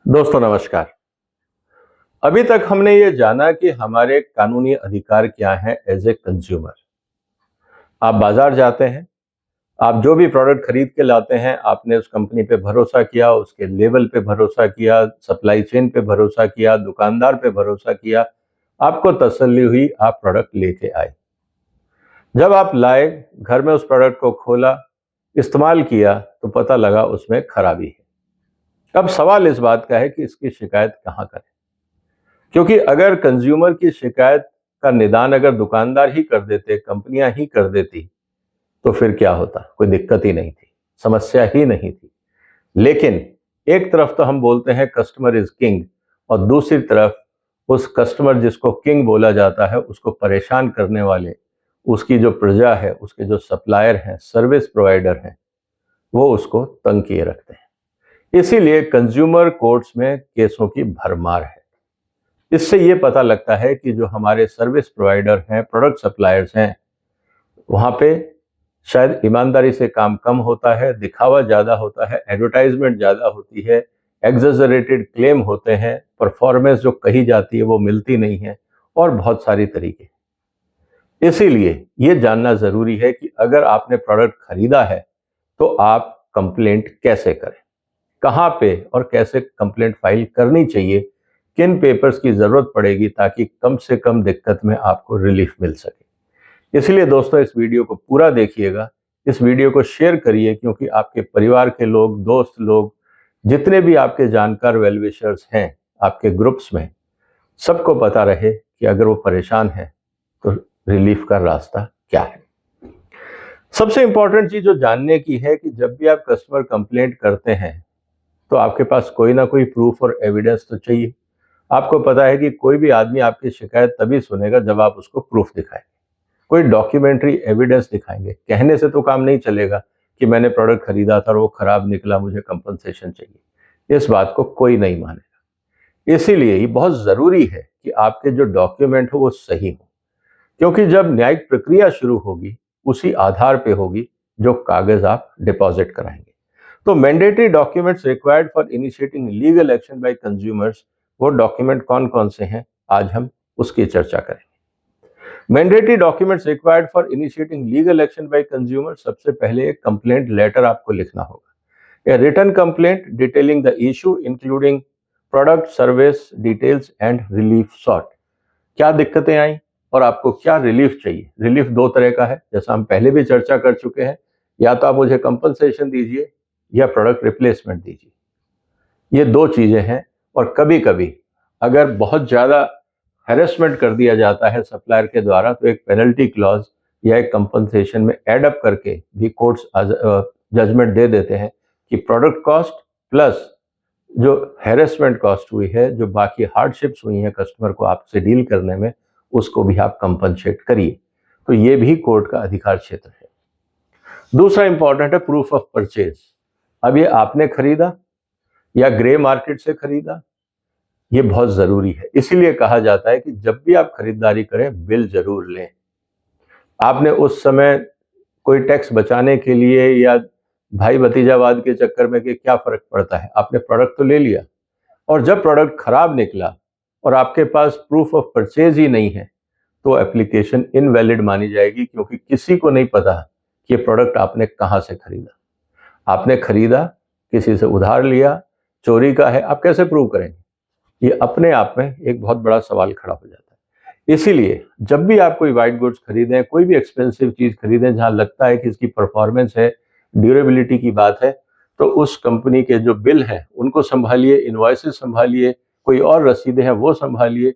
दोस्तों नमस्कार। अभी तक हमने ये जाना कि हमारे कानूनी अधिकार क्या हैं एज ए कंज्यूमर। आप बाजार जाते हैं, आप जो भी प्रोडक्ट खरीद के लाते हैं, आपने उस कंपनी पे भरोसा किया, उसके लेवल पे भरोसा किया, सप्लाई चेन पे भरोसा किया, दुकानदार पे भरोसा किया, आपको तसल्ली हुई, आप प्रोडक्ट लेके आए। जब आप लाए, घर में उस प्रोडक्ट को खोला, इस्तेमाल किया, तो पता लगा उसमें खराबी है। अब सवाल इस बात का है कि इसकी शिकायत कहाँ करें? क्योंकि अगर कंज्यूमर की शिकायत का निदान अगर दुकानदार ही कर देते, कंपनियां ही कर देती, तो फिर क्या होता? कोई दिक्कत ही नहीं थी, समस्या ही नहीं थी। लेकिन एक तरफ तो हम बोलते हैं कस्टमर इज किंग, और दूसरी तरफ उस कस्टमर जिसको किंग बोला जाता है, उसको परेशान करने वाले, उसकी जो प्रजा है, उसके जो सप्लायर हैं, सर्विस प्रोवाइडर हैं, वो उसको तंग किए रखते हैं। इसीलिए कंज्यूमर कोर्ट्स में केसों की भरमार है। इससे ये पता लगता है कि जो हमारे सर्विस प्रोवाइडर हैं, प्रोडक्ट सप्लायर्स हैं, वहाँ पे शायद ईमानदारी से काम कम होता है, दिखावा ज़्यादा होता है, एडवर्टाइजमेंट ज़्यादा होती है, एग्जैजरेटेड क्लेम होते हैं, परफॉर्मेंस जो कही जाती है वो मिलती नहीं है, और बहुत सारी तरीके। इसीलिए ये जानना ज़रूरी है कि अगर आपने प्रोडक्ट खरीदा है तो आप कंप्लेंट कैसे करें, कहाँ पे और कैसे कंप्लेंट फाइल करनी चाहिए, किन पेपर्स की जरूरत पड़ेगी, ताकि कम से कम दिक्कत में आपको रिलीफ मिल सके। इसलिए दोस्तों इस वीडियो को पूरा देखिएगा, इस वीडियो को शेयर करिए, क्योंकि आपके परिवार के लोग, दोस्त लोग, जितने भी आपके जानकार वेल विशर्स हैं आपके ग्रुप्स में, सबको पता रहे कि अगर वो परेशान है तो रिलीफ का रास्ता क्या है। सबसे इंपॉर्टेंट चीज जो जानने की है कि जब भी आप कस्टमर कंप्लेंट करते हैं तो आपके पास कोई ना कोई प्रूफ और एविडेंस तो चाहिए। आपको पता है कि कोई भी आदमी आपकी शिकायत तभी सुनेगा जब आप उसको प्रूफ दिखाएंगे, कोई डॉक्यूमेंट्री एविडेंस दिखाएंगे। कहने से तो काम नहीं चलेगा कि मैंने प्रोडक्ट खरीदा था और वो खराब निकला, मुझे कंपनसेशन चाहिए। इस बात को कोई नहीं मानेगा। इसीलिए ये बहुत जरूरी है कि आपके जो डॉक्यूमेंट हो वो सही हो, क्योंकि जब न्यायिक प्रक्रिया शुरू होगी उसी आधार पे होगी जो कागज आप डिपॉजिट कराएंगे। तो mandatory documents required for initiating legal action by consumers, वो डॉक्यूमेंट कौन कौन से हैं, आज हम उसकी चर्चा करेंगे। Mandatory documents required for initiating legal action by consumer, सबसे पहले एक कंप्लेंट लेटर आपको लिखना होगा। A written complaint detailing the issue including product, service details and relief sought. क्या दिक्कतें आई और आपको क्या रिलीफ चाहिए। रिलीफ दो तरह का है, जैसा हम पहले भी चर्चा कर चुके हैं। या तो आप मुझे कंपनसेशन दीजिए या प्रोडक्ट रिप्लेसमेंट दीजिए, ये दो चीजें हैं। और कभी कभी अगर बहुत ज्यादा हैरेसमेंट कर दिया जाता है सप्लायर के द्वारा, तो एक पेनल्टी क्लॉज या एक कंपनसेशन में एड अप करके भी कोर्ट्स जजमेंट दे देते हैं कि प्रोडक्ट कॉस्ट प्लस जो हैरेसमेंट कॉस्ट हुई है, जो बाकी हार्डशिप्स हुई हैं कस्टमर को आपसे डील करने में, उसको भी आप कंपनसेट करिए। तो ये भी कोर्ट का अधिकार क्षेत्र है। दूसरा इंपॉर्टेंट है प्रूफ ऑफ परचेज। अब ये आपने खरीदा या ग्रे मार्केट से खरीदा, ये बहुत जरूरी है। इसीलिए कहा जाता है कि जब भी आप खरीदारी करें बिल जरूर लें। आपने उस समय कोई टैक्स बचाने के लिए या भाई भतीजावाद के चक्कर में कि क्या फर्क पड़ता है, आपने प्रोडक्ट तो ले लिया, और जब प्रोडक्ट खराब निकला और आपके पास प्रूफ ऑफ परचेज ही नहीं है, तो एप्लीकेशन इनवैलिड मानी जाएगी, क्योंकि किसी को नहीं पता कि ये प्रोडक्ट आपने कहां से खरीदा। आपने खरीदा, किसी से उधार लिया, चोरी का है, आप कैसे प्रूव करेंगे? ये अपने आप में एक बहुत बड़ा सवाल खड़ा हो जाता है। इसीलिए जब भी आप कोई वाइट गुड्स खरीदें, कोई भी एक्सपेंसिव चीज खरीदें जहां लगता है कि इसकी परफॉर्मेंस है, ड्यूरेबिलिटी की बात है, तो उस कंपनी के जो बिल हैं उनको संभालिए, इनवॉइसेस संभालिए, कोई और रसीदें हैं वो संभालिए।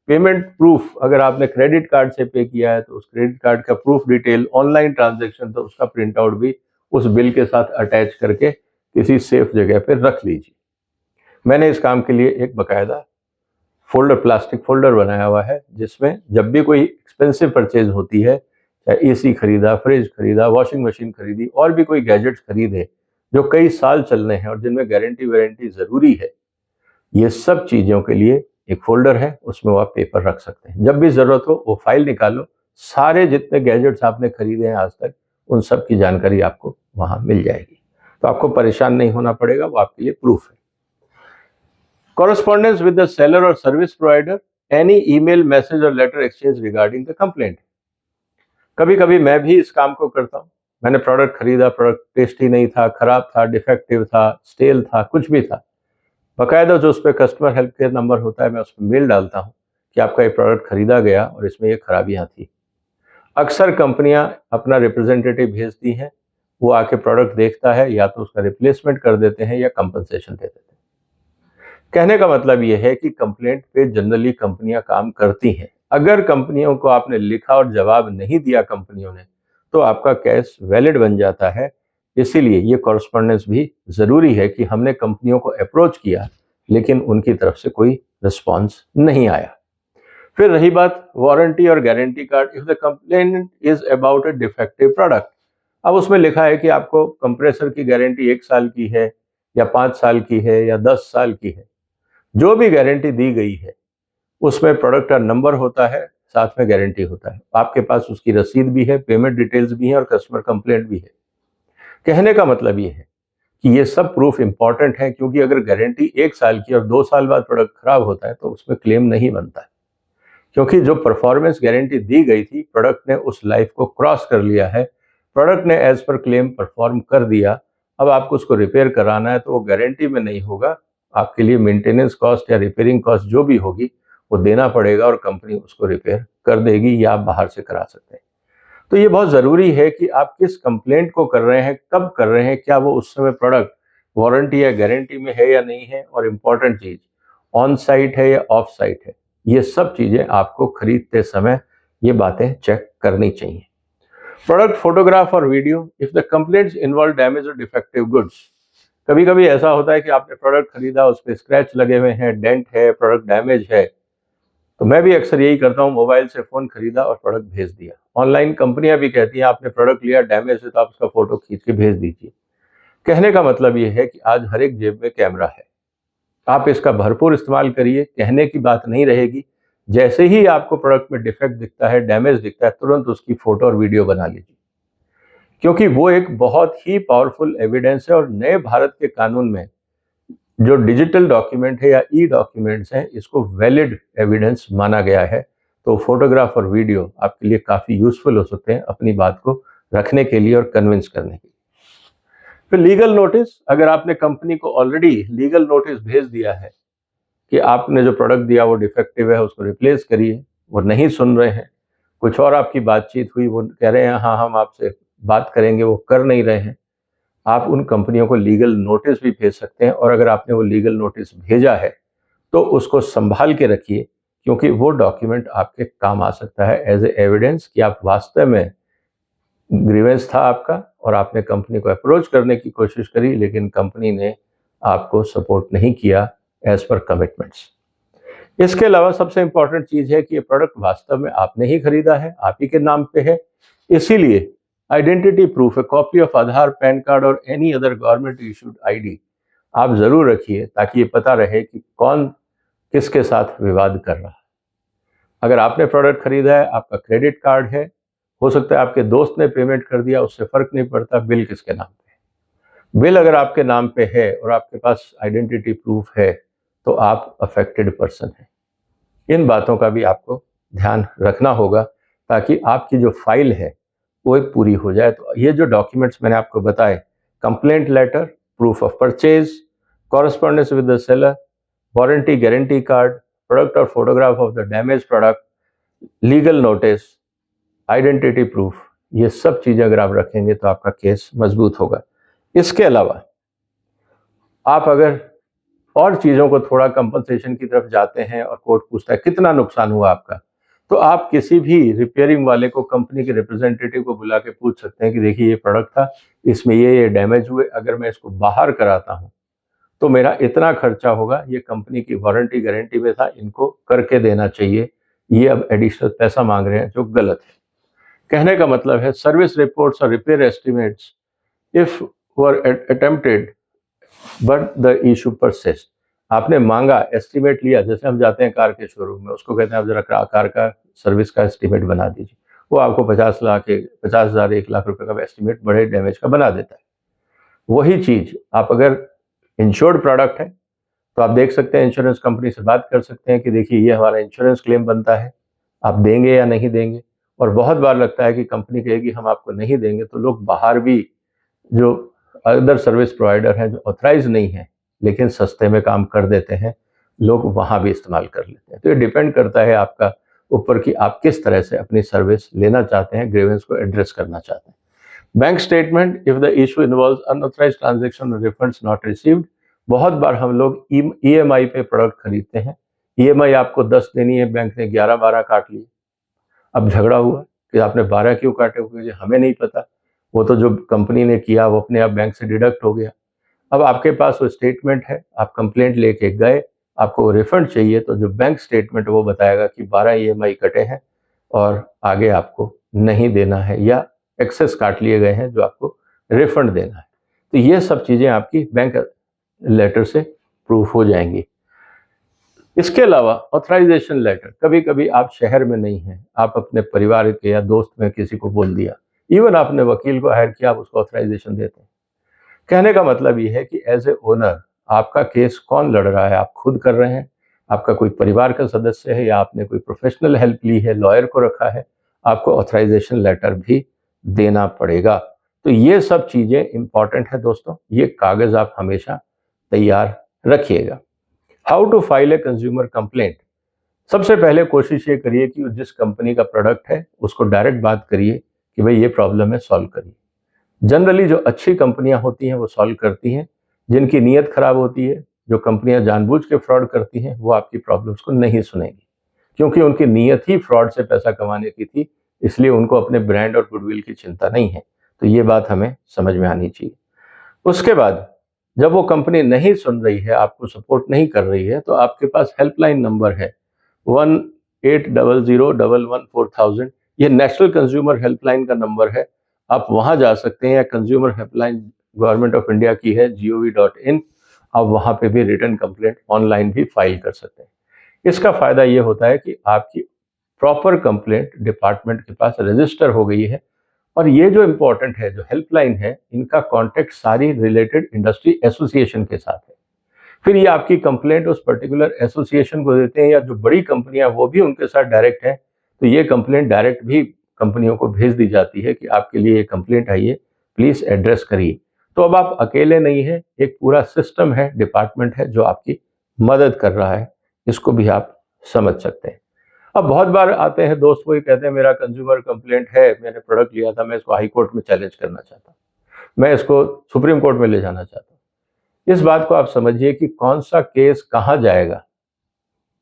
पेमेंट प्रूफ, अगर आपने क्रेडिट कार्ड से पे किया है तो उस क्रेडिट कार्ड का प्रूफ डिटेल, ऑनलाइन ट्रांजैक्शन तो उसका प्रिंट आउट भी उस बिल के साथ अटैच करके किसी सेफ जगह पे रख लीजिए। मैंने इस काम के लिए एक बकायदा फोल्डर, प्लास्टिक फोल्डर बनाया हुआ है, जिसमें जब भी कोई एक्सपेंसिव परचेज होती है, चाहे एसी खरीदा, फ्रिज खरीदा, वॉशिंग मशीन खरीदी, और भी कोई गैजेट्स खरीदे जो कई साल चलने हैं और जिनमें गारंटी वारंटी जरूरी है, ये सब चीजों के लिए एक फोल्डर है, उसमें वो आप पेपर रख सकते हैं। जब भी जरूरत हो वो फाइल निकालो, सारे जितने गैजेट्स आपने खरीदे हैं आज तक, उन सब की जानकारी आपको वहां मिल जाएगी। तो आपको परेशान नहीं होना पड़ेगा, वो आपके लिए प्रूफ है। Correspondence with the seller or service provider, any email, message or letter exchange regarding the complaint. कभी कभी मैं भी इस काम को करता हूँ। मैंने प्रोडक्ट खरीदा, प्रोडक्ट टेस्टी नहीं था, खराब था, डिफेक्टिव था, स्टेल था, कुछ भी था, बकायदा जो उस पर कस्टमर हेल्प केयर नंबर होता है, मैं उस पर मेल डालता हूँ कि आपका ये प्रोडक्ट खरीदा गया और इसमें ये खराबियाँ थी। अक्सर कंपनियां अपना रिप्रेजेंटेटिव भेजती हैं, वो आके प्रोडक्ट देखता है, या तो उसका रिप्लेसमेंट कर देते हैं या कंपनसेशन दे देते हैं। कहने का मतलब ये है कि कंप्लेंट पे जनरली कंपनियां काम करती हैं। अगर कंपनियों को आपने लिखा और जवाब नहीं दिया कंपनियों ने, तो आपका केस वैलिड बन जाता है। इसीलिए ये कॉरेस्पॉन्डेंस भी जरूरी है कि हमने कंपनियों को अप्रोच किया लेकिन उनकी तरफ से कोई रिस्पॉन्स नहीं आया। फिर रही बात वारंटी और guarantee card, if the complaint is about a defective product, अब उसमें लिखा है कि आपको कंप्रेसर की गारंटी 1 साल की है या 5 साल की है या 10 साल की है, जो भी गारंटी दी गई है उसमें प्रोडक्ट का नंबर होता है, साथ में गारंटी होता है, आपके पास उसकी रसीद भी है, पेमेंट डिटेल्स भी है और कस्टमर कंप्लेंट भी है। कहने का मतलब ये है कि ये सब प्रूफ इंपॉर्टेंट है, क्योंकि अगर गारंटी 1 साल की और 2 साल बाद प्रोडक्ट खराब होता है तो उसमें क्लेम नहीं बनता है, क्योंकि जो परफॉर्मेंस गारंटी दी गई थी, प्रोडक्ट ने उस लाइफ को क्रॉस कर लिया है, प्रोडक्ट ने एज पर क्लेम परफॉर्म कर दिया। अब आपको उसको रिपेयर कराना है तो वो गारंटी में नहीं होगा, आपके लिए मेंटेनेंस कॉस्ट या रिपेयरिंग कॉस्ट जो भी होगी वो देना पड़ेगा और कंपनी उसको रिपेयर कर देगी या आप बाहर से करा सकते हैं। तो ये बहुत ज़रूरी है कि आप किस कंप्लेंट को कर रहे हैं, कब कर रहे हैं, क्या वो उस समय प्रोडक्ट वारंटी या गारंटी में है या नहीं है, और इम्पॉर्टेंट चीज़ ऑन साइट है या ऑफ साइट है। ये सब चीज़ें आपको खरीदते समय ये बातें चेक करनी चाहिए। प्रोडक्ट फोटोग्राफ और video, if the complaints involve damage और डिफेक्टिव गुड्स, कभी कभी ऐसा होता है कि आपने प्रोडक्ट खरीदा, उस पर स्क्रैच लगे हुए हैं, डेंट है, प्रोडक्ट डैमेज है, तो मैं भी अक्सर यही करता हूँ, मोबाइल से फ़ोन खरीदा और प्रोडक्ट भेज दिया। ऑनलाइन कंपनियां भी कहती हैं आपने प्रोडक्ट लिया, डैमेज है तो आप उसका फोटो खींच के भेज दीजिए। कहने का मतलब ये है कि आज हर एक जेब में कैमरा है, आप इसका भरपूर इस्तेमाल करिए, कहने की बात नहीं रहेगी। जैसे ही आपको प्रोडक्ट में डिफेक्ट दिखता है, डैमेज दिखता है, तुरंत उसकी फोटो और वीडियो बना लीजिए, क्योंकि वो एक बहुत ही पावरफुल एविडेंस है। और नए भारत के कानून में जो डिजिटल डॉक्यूमेंट है या ई डॉक्यूमेंट्स हैं, इसको वैलिड एविडेंस माना गया है। तो फोटोग्राफ और वीडियो आपके लिए काफ़ी यूजफुल हो सकते हैं अपनी बात को रखने के लिए और कन्विंस करने के लिए। फिर लीगल नोटिस, अगर आपने कंपनी को ऑलरेडी लीगल नोटिस भेज दिया है कि आपने जो प्रोडक्ट दिया वो डिफेक्टिव है, उसको रिप्लेस करिए, वो नहीं सुन रहे हैं, कुछ और आपकी बातचीत हुई, वो कह रहे हैं हाँ हम आपसे बात करेंगे, वो कर नहीं रहे हैं, आप उन कंपनियों को लीगल नोटिस भी भेज सकते हैं। और अगर आपने वो लीगल नोटिस भेजा है तो उसको संभाल के रखिए, क्योंकि वो डॉक्यूमेंट आपके काम आ सकता है एज ए एविडेंस कि आप वास्तव में ग्रीवेंस था आपका और आपने कंपनी को अप्रोच करने की कोशिश करी, लेकिन कंपनी ने आपको सपोर्ट नहीं किया एज पर कमिटमेंट्स। इसके अलावा सबसे इंपॉर्टेंट चीज़ है कि ये प्रोडक्ट वास्तव में आपने ही खरीदा है, आप ही के नाम पे है, इसीलिए identity proof, a copy of Aadhaar, PAN card और any other government issued ID आप जरूर रखिए, ताकि ये पता रहे कि कौन किसके साथ विवाद कर रहा है। अगर आपने प्रोडक्ट खरीदा है, आपका क्रेडिट कार्ड है, हो सकता है आपके दोस्त ने पेमेंट कर दिया, उससे फर्क नहीं पड़ता, बिल किसके नाम पे है। बिल अगर आपके नाम पे है और आपके पास आइडेंटिटी प्रूफ है तो आप अफेक्टेड पर्सन हैं। इन बातों का भी आपको ध्यान रखना होगा, ताकि आपकी जो फाइल है वो पूरी हो जाए। तो ये जो डॉक्यूमेंट्स मैंने आपको बताए, complaint letter, proof of purchase, correspondence with the seller, warranty guarantee card, product और photograph of the damage product, legal notice, identity proof, ये सब चीज़ें अगर आप रखेंगे तो आपका केस मजबूत होगा। इसके अलावा आप अगर और चीज़ों को थोड़ा कंपनसेशन की तरफ जाते हैं और कोर्ट पूछता है कितना नुकसान हुआ आपका, तो आप किसी भी रिपेयरिंग वाले को, कंपनी के रिप्रेजेंटेटिव को बुला के पूछ सकते हैं कि देखिए ये प्रोडक्ट था, इसमें ये डैमेज हुए, अगर मैं इसको बाहर कराता हूँ तो मेरा इतना खर्चा होगा, ये कंपनी की वारंटी गारंटी में था, इनको करके देना चाहिए, ये अब एडिशनल पैसा मांग रहे हैं जो गलत है। कहने का मतलब है सर्विस रिपोर्ट्स और repair estimates if were attempted but the issue persist, आपने मांगा, एस्टिमेट लिया, जैसे हम जाते हैं कार के शोरूम में, उसको कहते हैं आप जरा कार का सर्विस का एस्टिमेट बना दीजिए, वो आपको 50,000 1 लाख रुपए का एस्टिमेट बड़े डैमेज का बना देता है। वही चीज आप अगर इंश्योर्ड प्रोडक्ट है तो आप देख सकते हैं, इंश्योरेंस कंपनी से बात कर सकते हैं कि देखिए ये हमारा इंश्योरेंस क्लेम बनता है, आप देंगे या नहीं देंगे। और बहुत बार लगता है कि कंपनी कहेगी हम आपको नहीं देंगे, तो लोग बाहर भी जो अदर सर्विस प्रोवाइडर हैं जो ऑथराइज नहीं है लेकिन सस्ते में काम कर देते हैं, लोग वहां भी इस्तेमाल कर लेते हैं। तो ये डिपेंड करता है आपका ऊपर कि आप किस तरह से अपनी सर्विस लेना चाहते हैं, ग्रीवेंस को एड्रेस करना चाहते हैं। Bank statement, if the issue involves unauthorised transaction और रिफंड्स नॉट रिसीव्ड। बहुत बार हम लोग ईएमआई पे प्रोडक्ट खरीदते हैं, ईएमआई आपको 10 देनी है, बैंक ने 11-12 काट लिए। अब झगड़ा हुआ कि आपने 12 क्यों काटे, क्योंकि हमें नहीं पता, वो तो जो कंपनी ने किया वो अपने आप बैंक से डिडक्ट हो गया। अब आपके पास वो स्टेटमेंट है, आप कंप्लेंट लेके गए, आपको रिफंड चाहिए, तो जो बैंक स्टेटमेंट वो बताएगा कि 12 ईएमआई कटे हैं और आगे आपको नहीं देना है, या एक्सेस काट लिए गए हैं जो आपको रिफंड देना है। तो ये सब चीजें आपकी बैंक लेटर से प्रूफ हो जाएंगी। इसके अलावा ऑथराइजेशन लेटर, कभी कभी आप शहर में नहीं हैं, आप अपने परिवार के या दोस्त में किसी को बोल दिया, इवन आपने वकील को हायर किया, आप उसको ऑथराइजेशन देते हैं। कहने का मतलब ये है कि एज ए ओनर आपका केस कौन लड़ रहा है, आप खुद कर रहे हैं, आपका कोई परिवार का सदस्य है, या आपने कोई प्रोफेशनल हेल्प ली है, लॉयर को रखा है, आपको ऑथराइजेशन लेटर भी देना पड़ेगा। तो ये सब चीजें इंपॉर्टेंट है दोस्तों, ये कागज आप हमेशा तैयार रखिएगा। How to file a consumer complaint. सबसे पहले कोशिश ये करिए कि जिस कंपनी का प्रोडक्ट है उसको डायरेक्ट बात करिए कि भाई ये प्रॉब्लम है, सॉल्व करिए। जनरली जो अच्छी कंपनियां होती हैं वो सॉल्व करती हैं, जिनकी नीयत खराब होती है, जो कंपनियां जानबूझ के फ्रॉड करती हैं, वो आपकी प्रॉब्लम्स को नहीं सुनेंगी, क्योंकि उनकी नीयत ही फ्रॉड से पैसा कमाने की थी, इसलिए उनको अपने ब्रांड और गुडविल की चिंता नहीं है। तो ये बात हमें समझ में आनी चाहिए। उसके बाद जब वो कंपनी नहीं सुन रही है, आपको सपोर्ट नहीं कर रही है, तो आपके पास हेल्पलाइन नंबर है 1800114000। ये नेशनल कंज्यूमर हेल्पलाइन का नंबर है, आप वहां जा सकते हैं, या consumer helpline government of India की है gov.in, आप वहां पे भी रिटर्न कंप्लेंट ऑनलाइन भी फाइल कर सकते हैं। इसका फायदा ये होता है कि आपकी प्रॉपर कंप्लेंट डिपार्टमेंट के पास रजिस्टर हो गई है, और ये जो इम्पोर्टेंट है, जो हेल्पलाइन है, इनका कॉन्टेक्ट सारी रिलेटेड इंडस्ट्री एसोसिएशन के साथ है। फिर ये आपकी कंप्लेंट उस पर्टिकुलर एसोसिएशन को देते हैं, या जो बड़ी कंपनियां वो भी उनके साथ डायरेक्ट है, तो ये कंप्लेंट डायरेक्ट भी कंपनियों को भेज दी जाती है कि आपके लिए ये कंप्लेंट आई है, प्लीज एड्रेस करिए। तो अब आप अकेले नहीं है, एक पूरा सिस्टम है, डिपार्टमेंट है जो आपकी मदद कर रहा है, इसको भी आप समझ सकते हैं। अब बहुत बार आते हैं दोस्त, वो कहते हैं मेरा कंज्यूमर कंप्लेंट है, मैंने प्रोडक्ट लिया था, मैं इसको हाई कोर्ट में चैलेंज करना चाहता हूँ, मैं इसको सुप्रीम कोर्ट में ले जाना चाहता हूँ। इस बात को आप समझिए कि कौन सा केस कहाँ जाएगा,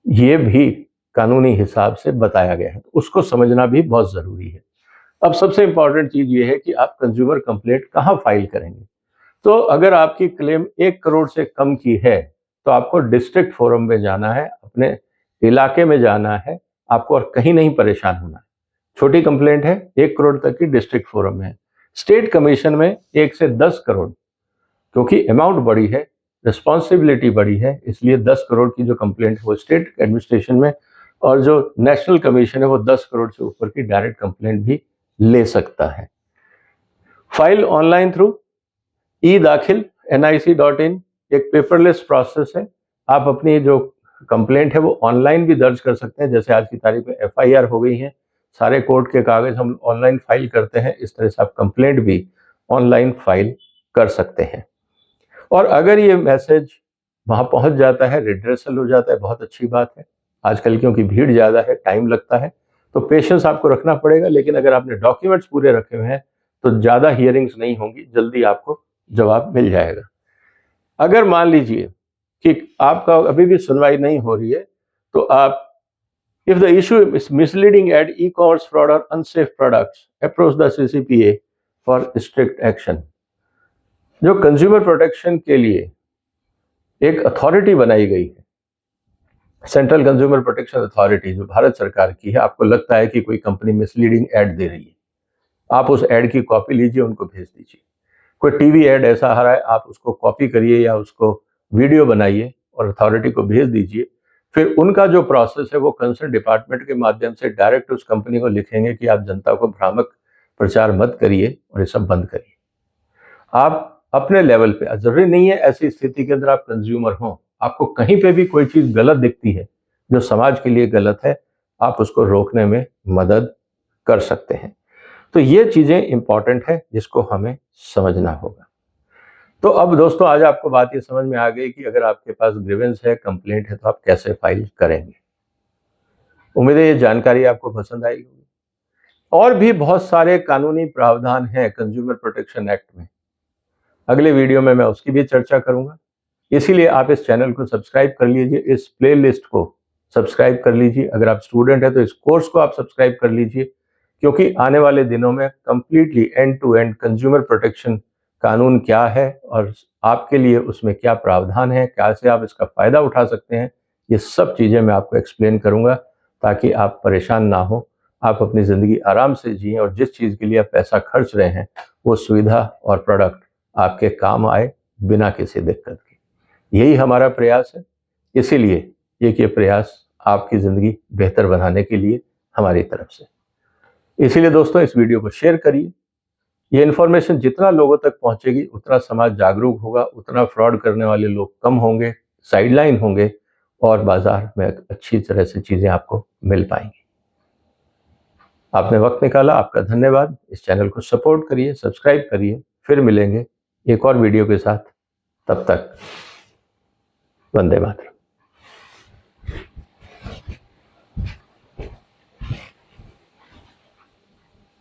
ये भी कानूनी हिसाब से बताया गया है, तो उसको समझना भी बहुत जरूरी है। अब सबसे इंपॉर्टेंट चीज ये है कि आप कंज्यूमर कंप्लेंट कहाँ फाइल करेंगे। तो अगर आपकी क्लेम 1 करोड़ से कम की है, तो आपको डिस्ट्रिक्ट फोरम में जाना है, अपने इलाके में जाना है, आपको और कहीं नहीं परेशान होना है। छोटी कंप्लेंट है 1 करोड़ तक की, डिस्ट्रिक्ट फोरम में है। स्टेट कमीशन में 1 से 10 करोड़, क्योंकि अमाउंट बड़ी है, रिस्पॉन्सिबिलिटी बड़ी है, इसलिए 10 करोड़ की जो कंप्लेंट है वो स्टेट एडमिनिस्ट्रेशन में, और जो नेशनल कमीशन है वो 10 करोड़ से ऊपर की डायरेक्ट कंप्लेंट भी ले सकता है। फाइल ऑनलाइन थ्रू ई दाखिल nic.in, एक पेपरलेस प्रोसेस है। आप अपनी जो कंप्लेंट है वो ऑनलाइन भी दर्ज कर सकते हैं, जैसे आज की तारीख में FIR हो गई है, सारे कोर्ट के कागज हम ऑनलाइन फाइल करते हैं, इस तरह से आप कंप्लेंट भी ऑनलाइन फाइल कर सकते हैं। और अगर ये मैसेज वहां पहुंच जाता है, रिड्रेसल हो जाता है, बहुत अच्छी बात है। आजकल क्योंकि भीड़ ज्यादा है, टाइम लगता है, तो पेशेंस आपको रखना पड़ेगा, लेकिन अगर आपने डॉक्यूमेंट्स पूरे रखे हुए हैं तो ज्यादा हियरिंग्स नहीं होंगी, जल्दी आपको जवाब मिल जाएगा। अगर मान लीजिए कि आपका अभी भी सुनवाई नहीं हो रही है, तो आप, if the issue is misleading ad e-commerce fraud और unsafe products, approach the CCPA for strict action. जो कंज्यूमर प्रोटेक्शन के लिए एक अथॉरिटी बनाई गई है, सेंट्रल कंज्यूमर प्रोटेक्शन अथॉरिटी, जो भारत सरकार की है, आपको लगता है कि कोई कंपनी मिसलीडिंग एड दे रही है, आप उस एड की कॉपी लीजिए, उनको भेज दीजिए। कोई टीवी एड ऐसा आ रहा है, आप उसको कॉपी करिए या उसको वीडियो बनाइए और अथॉरिटी को भेज दीजिए। फिर उनका जो प्रोसेस है वो कंसर्न डिपार्टमेंट के माध्यम से डायरेक्ट उस कंपनी को लिखेंगे कि आप जनता को भ्रामक प्रचार मत करिए और ये सब बंद करिए। आप अपने लेवल पे, जरूरी नहीं है ऐसी स्थिति के अंदर आप कंज्यूमर हों, आपको कहीं पे भी कोई चीज गलत दिखती है जो समाज के लिए गलत है, आप उसको रोकने में मदद कर सकते हैं। तो ये चीजें इंपॉर्टेंट है जिसको हमें समझना होगा। तो अब दोस्तों आज आपको बात ये समझ में आ गई कि अगर आपके पास ग्रीवेंस है, कंप्लेंट है, तो आप कैसे फाइल करेंगे। उम्मीद है ये जानकारी आपको पसंद आई होगी। और भी बहुत सारे कानूनी प्रावधान हैं कंज्यूमर प्रोटेक्शन एक्ट में, अगले वीडियो में मैं उसकी भी चर्चा करूंगा। इसीलिए आप इस चैनल को सब्सक्राइब कर लीजिए, इस प्लेलिस्ट को सब्सक्राइब कर लीजिए। अगर आप स्टूडेंट हैं तो इस कोर्स को आप सब्सक्राइब कर लीजिए, क्योंकि आने वाले दिनों में completely end to end consumer protection कानून क्या है और आपके लिए उसमें क्या प्रावधान है, कैसे आप इसका फायदा उठा सकते हैं, ये सब चीजें मैं आपको एक्सप्लेन करूंगा ताकि आप परेशान ना हो, आप अपनी जिंदगी आराम से जिएं और जिस चीज के लिए आप पैसा खर्च रहे हैं वो सुविधा और प्रोडक्ट आपके काम आए बिना किसी दिक्कत के। यही हमारा प्रयास है। इसीलिए ये प्रयास आपकी जिंदगी बेहतर बनाने के लिए हमारी तरफ से। इसीलिए दोस्तों इस वीडियो को शेयर करिए। ये इन्फॉर्मेशन जितना लोगों तक पहुंचेगी उतना समाज जागरूक होगा, उतना फ्रॉड करने वाले लोग कम होंगे, साइडलाइन होंगे और बाजार में अच्छी तरह से चीजें आपको मिल पाएंगी। आपने वक्त निकाला, आपका धन्यवाद। इस चैनल को सपोर्ट करिए, सब्सक्राइब करिए। फिर मिलेंगे एक और वीडियो के साथ। तब तक वंदे मातरम।